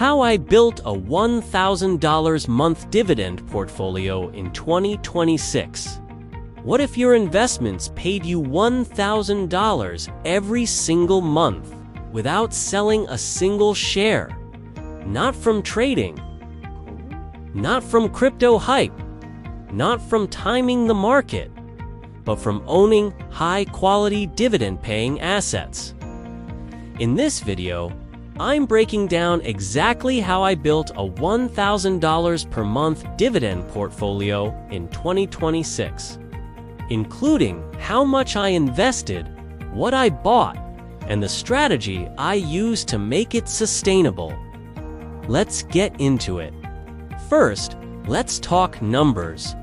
How I built a $1,000 month dividend portfolio in 2026. What if your investments paid you $1,000 every single month without selling a single share? Not from trading, not from crypto hype, not from timing the market, but from owning high-quality dividend-paying assets. In this video, I'm breaking down exactly how I built a $1,000 per month dividend portfolio in 2026, including how much I invested, what I bought, and the strategy I used to make it sustainable. Let's get into it. First, let's talk numbers.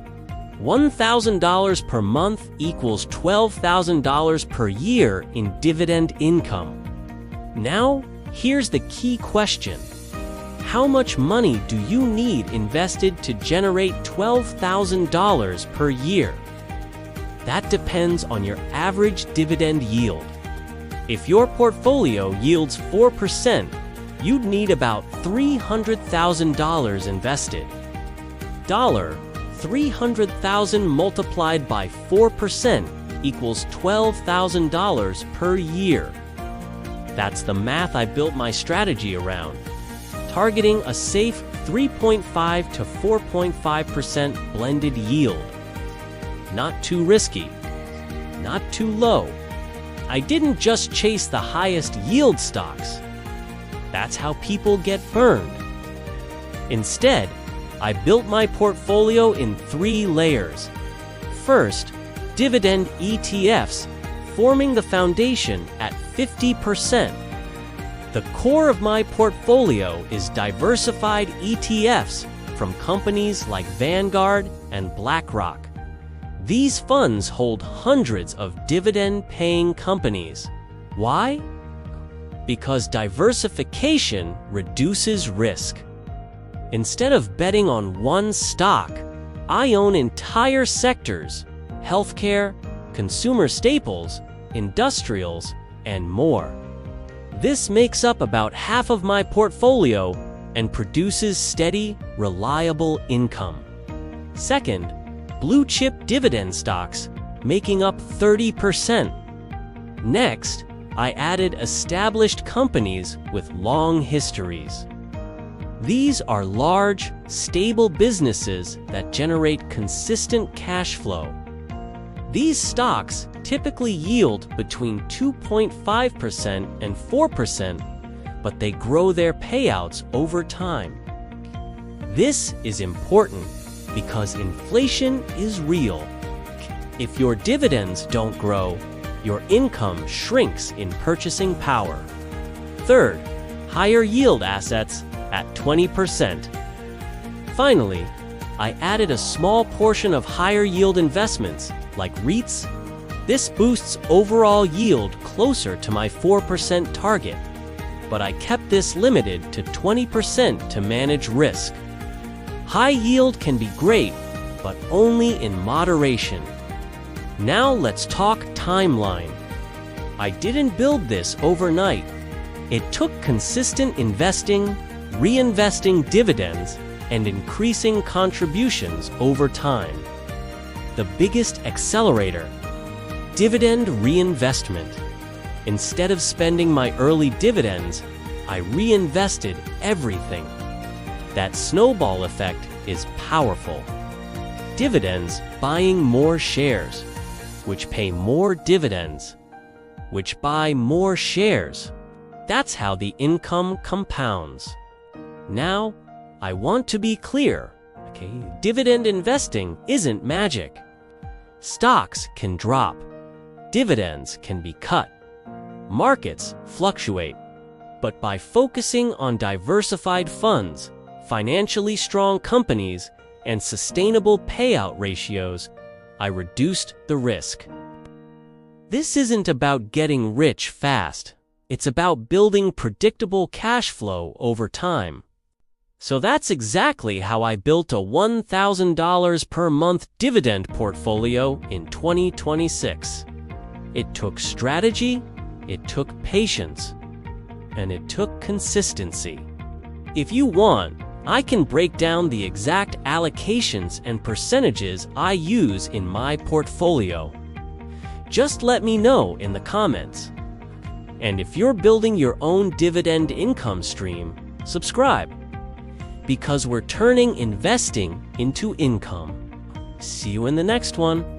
$1,000 per month equals $12,000 per year in dividend income. Now, here's the key question. How much money do you need invested to generate $12,000 per year? That depends on your average dividend yield. If your portfolio yields 4%, you'd need about $300,000 invested. $300,000 multiplied by 4% equals $12,000 per year. That's the math I built my strategy around, targeting a safe 3.5 to 4.5% blended yield. Not too risky, not too low. I didn't just chase the highest yield stocks. That's how people get burned. Instead, I built my portfolio in 3 layers. First, dividend ETFs, forming the foundation at 50%. The core of my portfolio is diversified ETFs from companies like Vanguard and BlackRock. These funds hold hundreds of dividend-paying companies. Why? Because diversification reduces risk. Instead of betting on one stock, I own entire sectors: healthcare, consumer staples, industrials, and more. This makes up about half of my portfolio and produces steady, reliable income. Second, blue-chip dividend stocks, making up 30%. Next, I added established companies with long histories. These are large, stable businesses that generate consistent cash flow. These stocks typically yield between 2.5% and 4%, but they grow their payouts over time. This is important because inflation is real. If your dividends don't grow, your income shrinks in purchasing power. Third, higher yield assets at 20%. Finally, I added a small portion of higher yield investments, like REITs. This boosts overall yield closer to my 4% target, but I kept this limited to 20% to manage risk. High yield can be great, but only in moderation. Now let's talk timeline. I didn't build this overnight. It took consistent investing, reinvesting dividends, and increasing contributions over time. The biggest accelerator: dividend reinvestment. Instead of spending my early dividends, I reinvested everything. That snowball effect is powerful. Dividends buying more shares, which pay more dividends, which buy more shares. That's how the income compounds. Now, I want to be clear, dividend investing isn't magic. Stocks can drop. Dividends can be cut. Markets fluctuate. But by focusing on diversified funds, financially strong companies, and sustainable payout ratios, I reduced the risk. This isn't about getting rich fast. It's about building predictable cash flow over time. So that's exactly how I built a $1,000 per month dividend portfolio in 2026. It took strategy, it took patience, and it took consistency. If you want, I can break down the exact allocations and percentages I use in my portfolio. Just let me know in the comments. And if you're building your own dividend income stream, subscribe, because we're turning investing into income. See you in the next one.